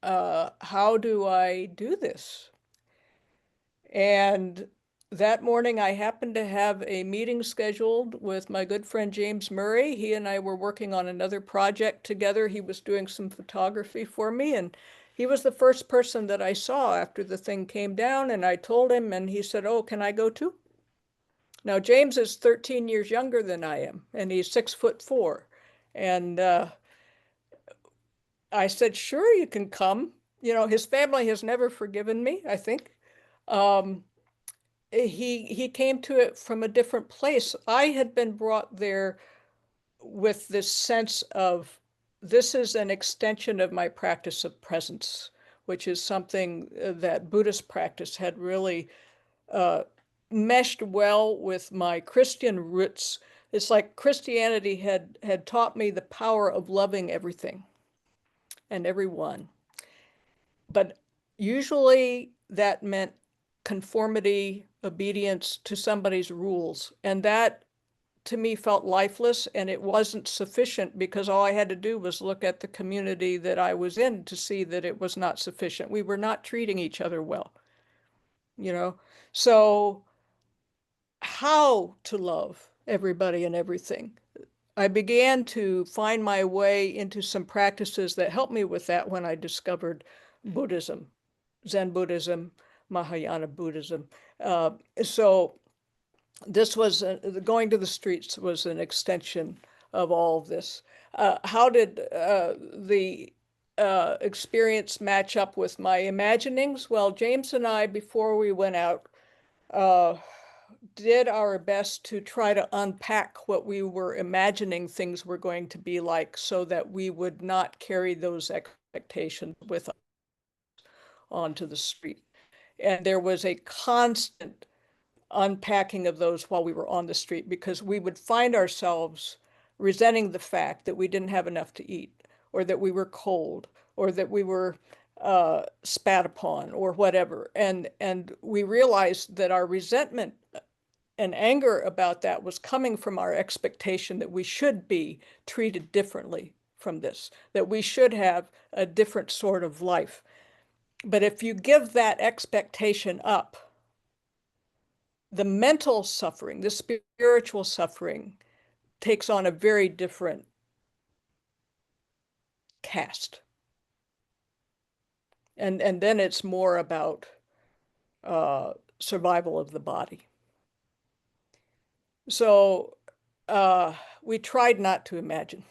how do I do this? And that morning, I happened to have a meeting scheduled with my good friend James Murray. He and I were working on another project together. He was doing some photography for me, and he was the first person that I saw after the thing came down. And I told him, and he said, "Oh, can I go too?" Now, James is 13 years younger than I am, and he's 6'4". And I said, "Sure, you can come." His family has never forgiven me, I think. Um, he came to it from a different place. I had been brought there with this sense of this is an extension of my practice of presence, which is something that Buddhist practice had really uh, meshed well with my Christian roots. It's like Christianity had taught me the power of loving everything and everyone. But usually that meant conformity, obedience to somebody's rules. And that to me felt lifeless, and it wasn't sufficient because all I had to do was look at the community that I was in to see that it was not sufficient. We were not treating each other well, you know? So how to love everybody and everything? I began to find my way into some practices that helped me with that when I discovered Buddhism, Zen Buddhism, Mahayana Buddhism. So this was going to the streets was an extension of all of this. How did the experience match up with my imaginings? Well, James and I, before we went out, uh, did our best to try to unpack what we were imagining things were going to be like so that we would not carry those expectations with us onto the street. And there was a constant unpacking of those while we were on the street because we would find ourselves resenting the fact that we didn't have enough to eat, or that we were cold, or that we were spat upon, or whatever. And we realized that our resentment and anger about that was coming from our expectation that we should be treated differently from this, that we should have a different sort of life. But if you give that expectation up, the mental suffering, the spiritual suffering, takes on a very different cast. And then it's more about survival of the body. So we tried not to imagine.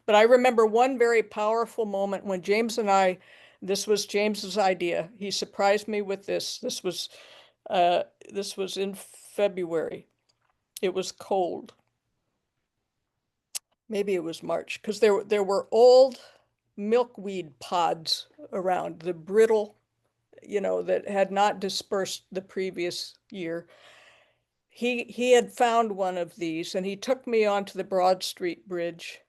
But I remember one very powerful moment when James and I, this was James's idea. He surprised me with this. This was in February. It was cold. Maybe it was March, because there were old milkweed pods around, the brittle, that had not dispersed the previous year. He had found one of these, and he took me onto the Broad Street Bridge,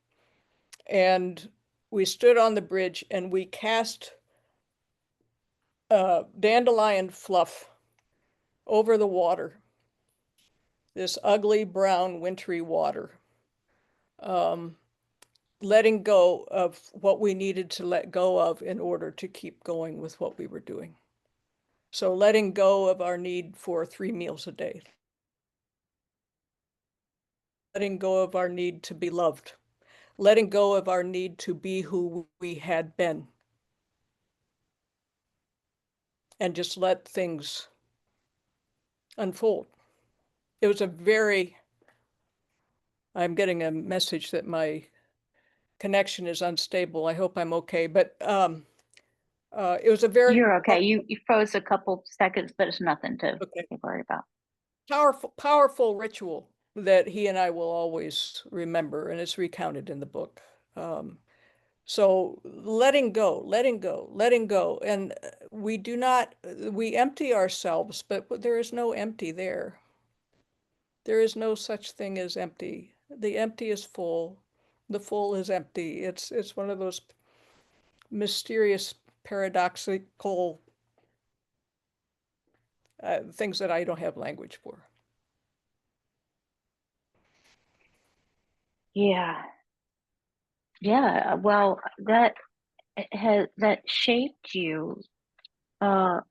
and we stood on the bridge and we cast dandelion fluff over the water, this ugly brown wintry water, letting go of what we needed to let go of in order to keep going with what we were doing. So letting go of our need for 3 meals a day, letting go of our need to be loved, letting go of our need to be who we had been, and just let things unfold. It was a very I'm getting a message that my connection is unstable. I hope I'm okay. But it was a very You're okay. You froze a couple seconds, but it's nothing to okay. worry about. Powerful ritual that he and I will always remember, and it's recounted in the book. So letting go, letting go, letting go. And we empty ourselves, but there is no empty there. There is no such thing as empty. The empty is full. The full is empty. It's one of those mysterious, paradoxical things that I don't have language for. Yeah. Yeah. Well, that shaped you,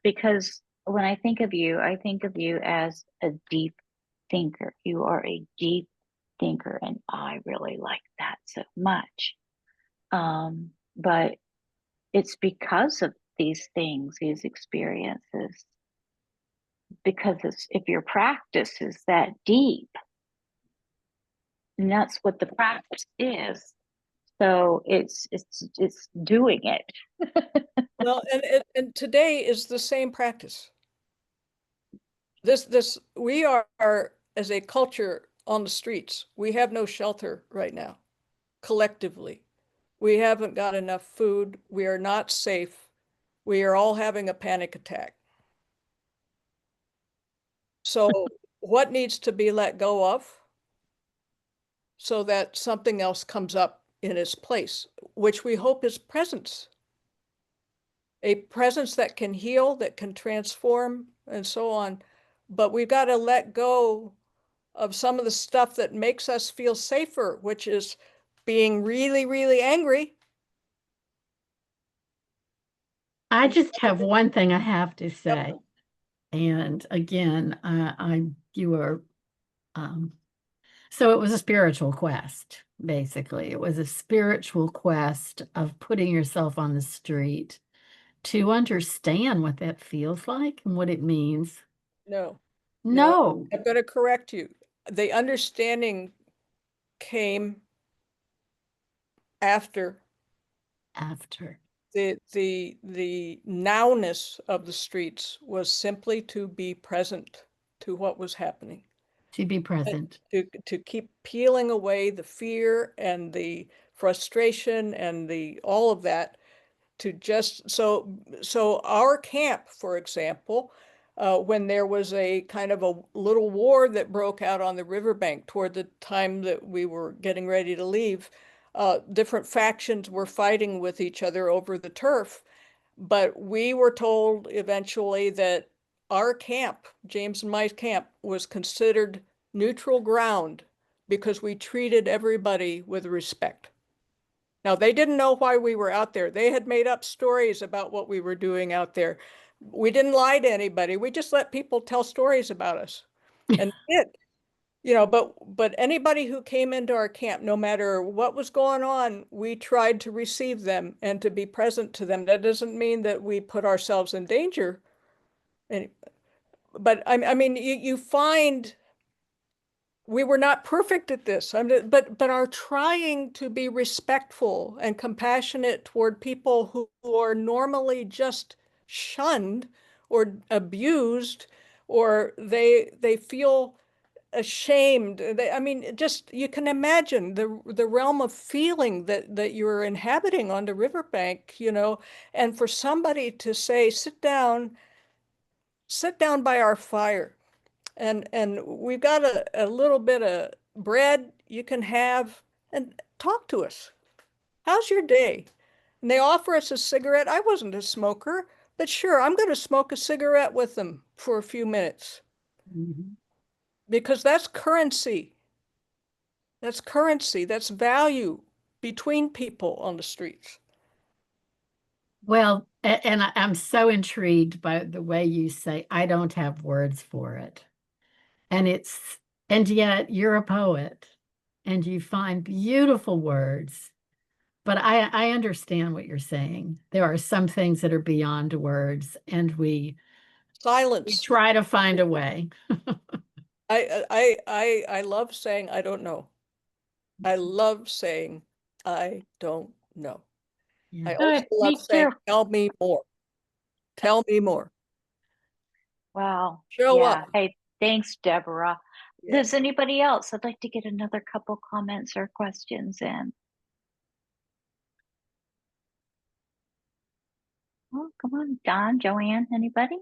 because when I think of you as a deep thinker. You are a deep thinker, and I really like that so much. But it's because of these things, these experiences, because if your practice is that deep, and that's what the practice is. So it's doing it. Well, and today is the same practice. We are as a culture on the streets. We have no shelter right now, collectively. We haven't got enough food. We are not safe. We are all having a panic attack. So what needs to be let go of so that something else comes up in its place, which we hope is presence. A presence that can heal, that can transform, and so on. But we've got to let go of some of the stuff that makes us feel safer, which is being really, really angry. I just have one thing I have to say. And again, you are, so it was a spiritual quest, basically. It was a spiritual quest of putting yourself on the street to understand what that feels like and what it means. No, No. I'm going to correct you. The understanding came after the nowness of the streets was simply to be present to what was happening. To be present. To keep peeling away the fear and the frustration and the all of that, to just so our camp, for example, when there was a kind of a little war that broke out on the riverbank toward the time that we were getting ready to leave, different factions were fighting with each other over the turf. But we were told eventually that our camp, James and my camp, was considered neutral ground because we treated everybody with respect. Now, they didn't know why we were out there. They had made up stories about what we were doing out there. We didn't lie to anybody. We just let people tell stories about us. And it, but anybody who came into our camp, no matter what was going on, we tried to receive them and to be present to them. That doesn't mean that we put ourselves in danger. But I mean, you find we were not perfect at this, but are trying to be respectful and compassionate toward people who are normally just shunned or abused, or they feel ashamed. I mean, just you can imagine the realm of feeling that you're inhabiting on the riverbank, and for somebody to say, sit down by our fire. And we've got a little bit of bread you can have, and talk to us. How's your day? And they offer us a cigarette. I wasn't a smoker, but sure, I'm going to smoke a cigarette with them for a few minutes. Mhm. Because that's currency. That's currency. That's value between people on the streets. Well, and I'm so intrigued by the way you say, I don't have words for it. And yet you're a poet and you find beautiful words. But I understand what you're saying. There are some things that are beyond words, and we Silence. try to find a way. I love saying, I don't know. I love saying, I don't know. Yeah. I also Good. love Me saying, too. tell me more. Tell me more. Wow. Show Yeah. up. Hey, thanks, Deborah. Yeah. Does anybody else? I'd like to get another couple comments or questions in. Oh, come on, Don, Joanne, anybody?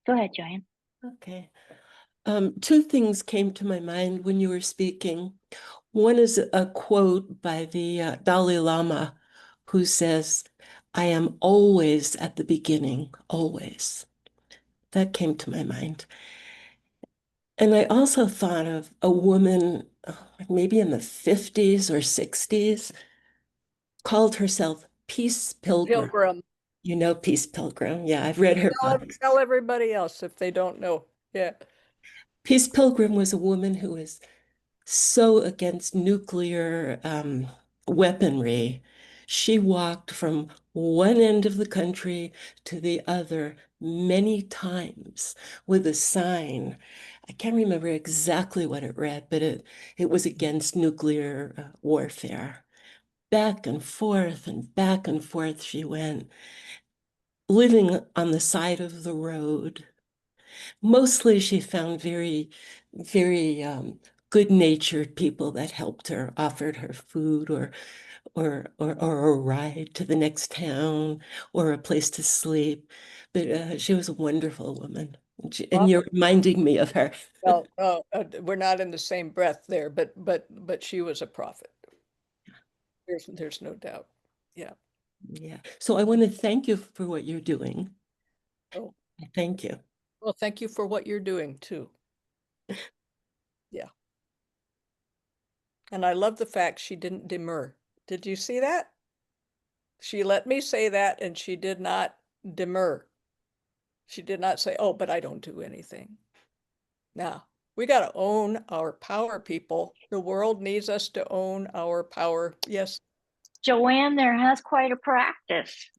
Go ahead, Joanne. Okay. Two things came to my mind when you were speaking. One is a quote by the Dalai Lama, who says, "I am always at the beginning, always." That came to my mind. And I also thought of a woman, maybe in the 50s or 60s, called herself Peace Pilgrim. Pilgrim. You know Peace Pilgrim. Yeah, I've read her books. Tell everybody else if they don't know. Yeah. Peace Pilgrim was a woman who was so against nuclear weaponry. She walked from one end of the country to the other many times with a sign. I can't remember exactly what it read, but it was against nuclear warfare. Back and back and forth she went, living on the side of the road. Mostly she found very, very good-natured people that helped her, offered her food or a ride to the next town or a place to sleep. But she was a wonderful woman. And you're reminding me of her. Well, we're not in the same breath there, but she was a prophet. There's no doubt. Yeah. Yeah. So I want to thank you for what you're doing. Oh, Thank you. well, thank you for what you're doing too. Yeah. And I love the fact she didn't demur. Did you see that? She let me say that and she did not demur. She did not say, oh, but I don't do anything. Now, we got to own our power, people. The world needs us to own our power. Yes. Joanne, there has quite a practice.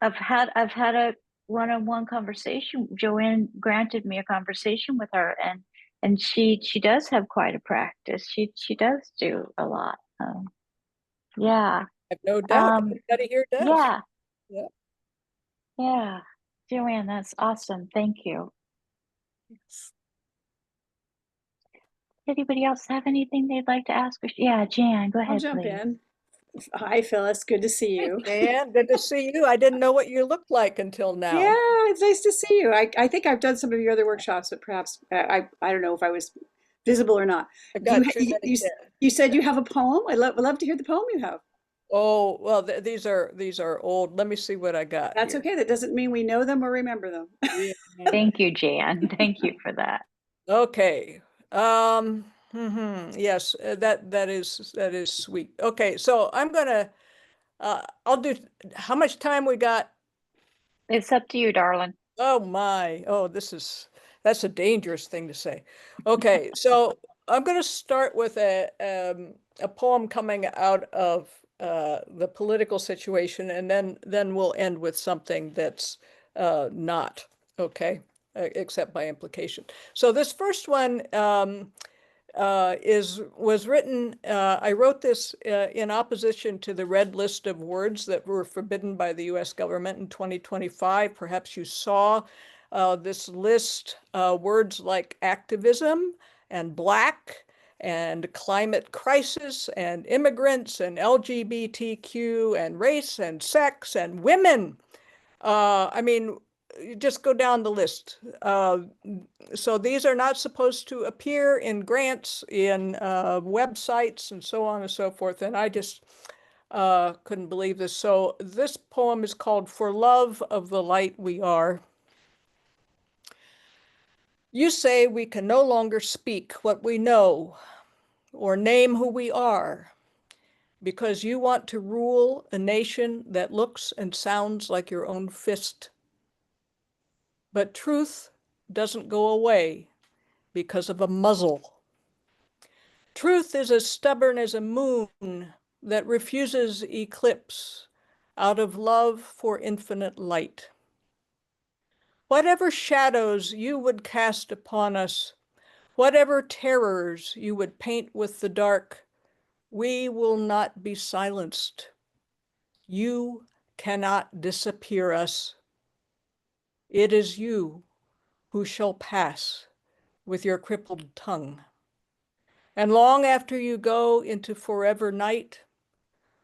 I've had a one-on-one conversation. Joanne granted me a conversation with her, and she does have quite a practice. She does do a lot. Yeah. I have no doubt. Everybody here does. Yeah. Yeah. Yeah. Joanne, that's awesome. Thank you. Yes. Anybody else have anything they'd like to ask? Yeah, Jan, go ahead, I'll jump please. in. Hi, Phyllis. Good to see you. Hey, Jan, good to see you. I didn't know what you looked like until now. Yeah, it's nice to see you. I think I've done some of your other workshops, but perhaps I don't know if I was visible or not. I've got too many You, kids. you said you have a poem. I'd love to hear the poem you have. Oh, well, these are old. Let me see what I got That's here. okay. That doesn't mean we know them or remember them. Yeah. Thank you, Jan. Thank you for that. Okay. Yes, that is sweet. Okay, so I'm gonna I'll do, how much time we got? It's up to you, darling. Oh my. Oh, that's a dangerous thing to say. Okay, so I'm going to start with a poem coming out of the political situation, and then we'll end with something that's not okay, except by implication. So this first one was written. I wrote this in opposition to the red list of words that were forbidden by the U.S. government in 2025. Perhaps you saw this list, words like activism and black and climate crisis and immigrants and LGBTQ and race and sex and women. I mean, you just go down the list. So these are not supposed to appear in grants, in websites, and so on and so forth. And I just couldn't believe this. So this poem is called "For Love of the Light We Are." You say we can no longer speak what we know or name who we are because you want to rule a nation that looks and sounds like your own fist. But truth doesn't go away because of a muzzle. Truth is as stubborn as a moon that refuses eclipse out of love for infinite light. Whatever shadows you would cast upon us, whatever terrors you would paint with the dark, we will not be silenced. You cannot disappear us. It is you who shall pass with your crippled tongue. And long after you go into forever night,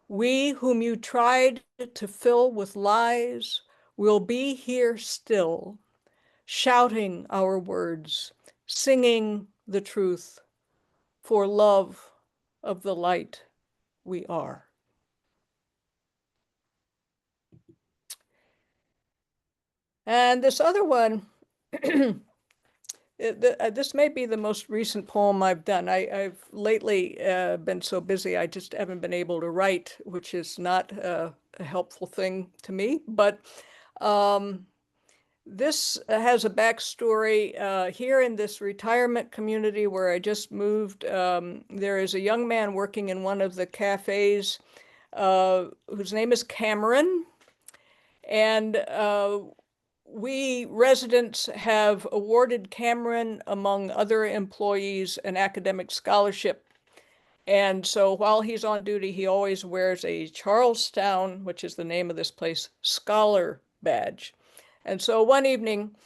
we whom you tried to fill with lies will be here still, shouting our words, singing the truth, for love of the light we are. And this other one, this may be the most recent poem I've done. I've lately been so busy, I just haven't been able to write, which is not a helpful thing to me. But this has a backstory. Here in this retirement community where I just moved, there is a young man working in one of the cafes whose name is Cameron. And we residents have awarded Cameron, among other employees, an academic scholarship. And so while he's on duty, he always wears a Charlestown, which is the name of this place, scholar badge. And so one evening,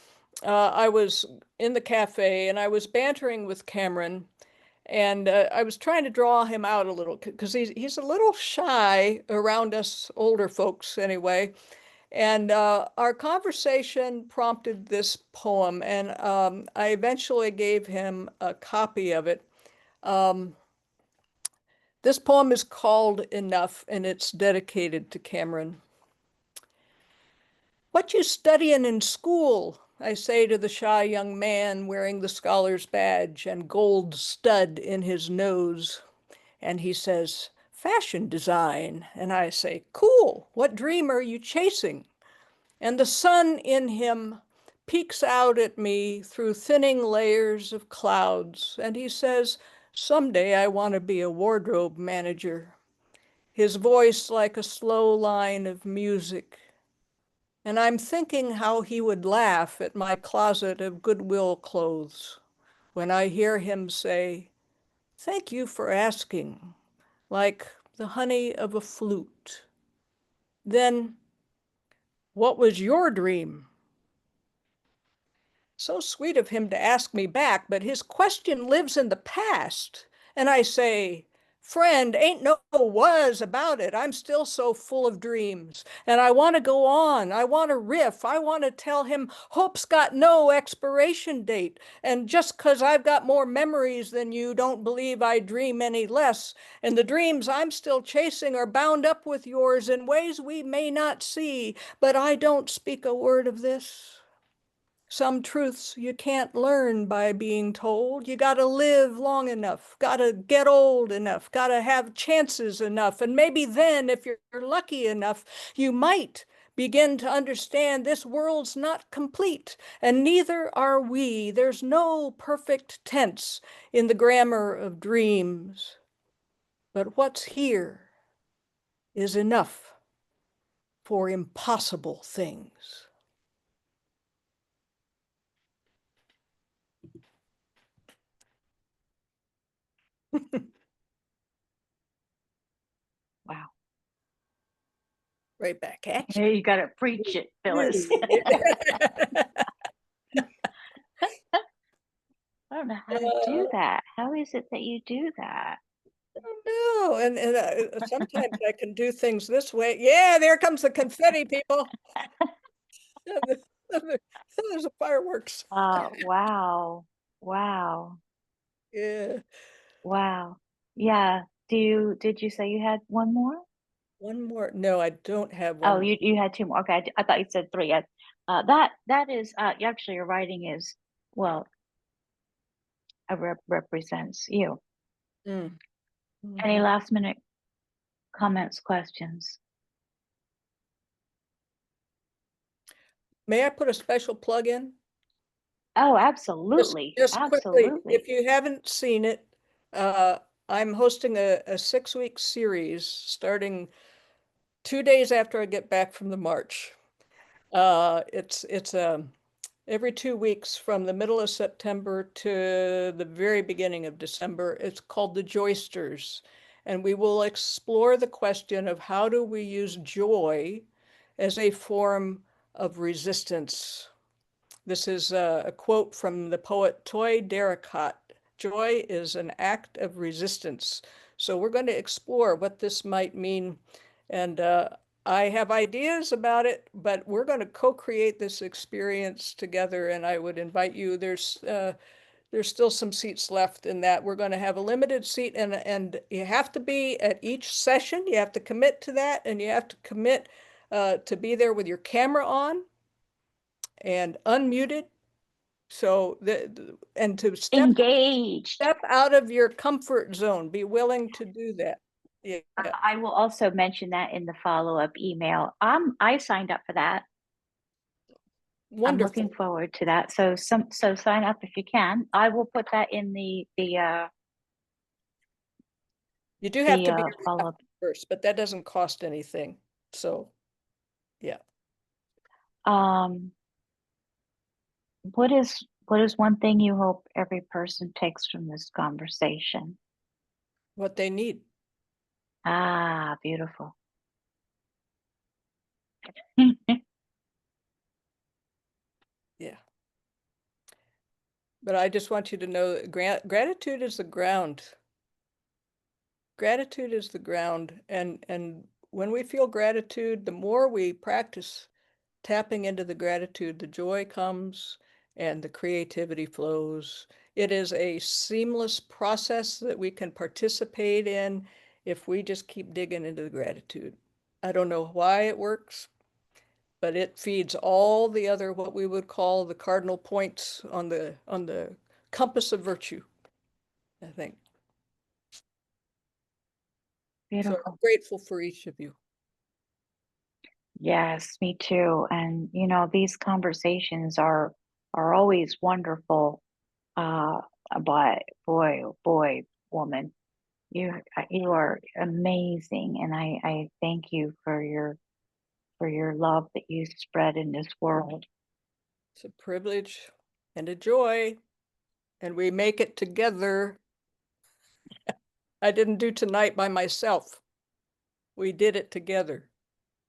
I was in the cafe and I was bantering with Cameron, and I was trying to draw him out a little because he's a little shy around us older folks anyway. And our conversation prompted this poem, and I eventually gave him a copy of it. This poem is called Enough, and it's dedicated to Cameron. What you studying in school? I say to the shy young man wearing the scholar's badge and gold stud in his nose. And he says, fashion design. And I say, cool, what dream are you chasing? And the sun in him peeks out at me through thinning layers of clouds, and he says, someday I want to be a wardrobe manager. His voice like a slow line of music. And I'm thinking how he would laugh at my closet of Goodwill clothes when I hear him say, thank you for asking, like the honey of a flute. Then, what was your dream? So sweet of him to ask me back, but his question lives in the past. And I say, friend, ain't no was about it. I'm still so full of dreams. And I want to go on. I want to riff. I want to tell him hope's got no expiration date. And just 'cause I've got more memories than you, don't believe I dream any less. And the dreams I'm still chasing are bound up with yours in ways we may not see. But I don't speak a word of this. Some truths you can't learn by being told. You got to live long enough, got to get old enough, got to have chances enough. And maybe then, if you're lucky enough, you might begin to understand this world's not complete, and neither are we. There's no perfect tense in the grammar of dreams. But what's here is enough for impossible things. Wow. Right back at you. Yeah, you got to preach it, Phyllis. I don't know how to do that. How is it that you do that? No, and sometimes I can do things this way. Yeah, there comes the confetti, people. There's the fireworks. Wow. Wow. Yeah, Wow. Yeah. Did you say you had one more? one more. No, I don't have Oh, one. you had two more. Okay, I thought you said three. That is actually your writing is well, represents you. Mm. Any Mhm. last minute comments, questions? May I put a special plug in? Oh, Just, absolutely. just quickly, Absolutely. if you haven't seen it, I'm hosting a 6-week series starting 2 days after I get back from the march. It's every 2 weeks from the middle of September to the very beginning of December. It's called the Joysters. And we will explore the question of how do we use joy as a form of resistance. This is a quote from the poet Toy Derricott. Joy is an act of resistance. So we're going to explore what this might mean. And I have ideas about it, but we're going to co-create this experience together. And I would invite you, there's still some seats left in that. We're going to have a limited seat, and you have to be at each session. You have to commit to that, and you have to commit to be there with your camera on and unmuted. So and to Engaged. step out of your comfort zone, be willing to do that. Yeah. I will also mention that in the follow-up email. I signed up for that. Wonderful. I'm looking forward to that. So sign up if you can. I will put that in the You do have to be follow-up. first, but that doesn't cost anything. So, yeah. What is one thing you hope every person takes from this conversation? What they need. Ah, beautiful. Yeah. But I just want you to know that gratitude is the ground. Gratitude is the ground. And when we feel gratitude, the more we practice tapping into the gratitude, the joy comes and the creativity flows. It is a seamless process that we can participate in if we just keep digging into the gratitude. I don't know why it works, but it feeds all the other, what we would call the cardinal points on the compass of virtue, I think. Beautiful. So I'm grateful for each of you. Yes, me too. And these conversations are always wonderful. But boy, oh boy, woman, you are amazing, and I thank you for your love that you spread in this world. It's a privilege and a joy, and we make it together. I didn't do tonight by myself. We did it together.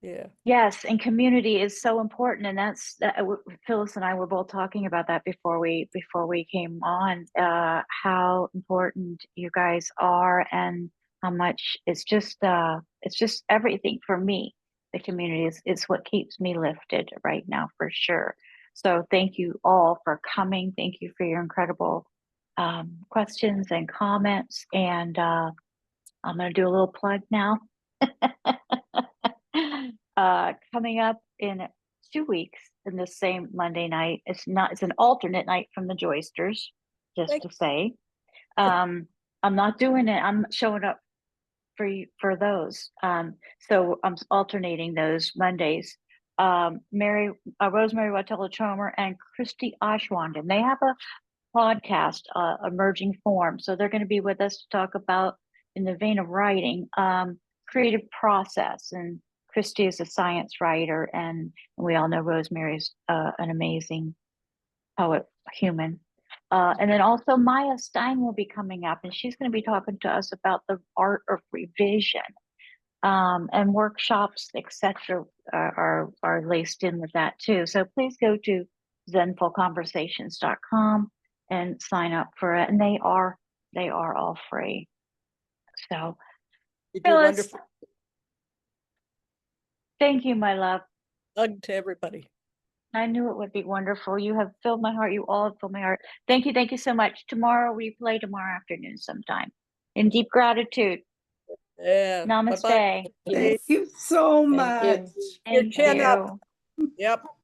Yeah. Yes, and community is so important, and that's Phyllis and I were both talking about that before we came on. How important you guys are, and how much it's just everything for me. The community is what keeps me lifted right now, for sure. So thank you all for coming. Thank you for your incredible questions and comments. And I'm going to do a little plug now. Coming up in 2 weeks in the same Monday night. It's an alternate night from the Joysters, just to say. I'm not doing it. I'm showing up for you for those. So I'm alternating those Mondays. Rosemary Watella Chomer and Christy Ashwand, and they have a podcast, Emerging Form. So they're going to be with us to talk about, in the vein of writing, creative process. And Christy is a science writer, and we all know Rosemary's an amazing poet, human. And then also Maya Stein will be coming up, and she's going to be talking to us about the art of revision, and workshops, etc. are laced in with that too. So please go to zenfulconversations.com and sign up for it, and they are all free. So You do Phyllis, wonderful. thank you, my love. Hug to everybody. I knew it would be wonderful. You have filled my heart. You all have filled my heart. Thank you so much. Tomorrow replay tomorrow afternoon sometime. In deep gratitude. Yeah. Namaste. Bye-bye. Thank you so Thank much. you. Your Thank chin up. you. Yep.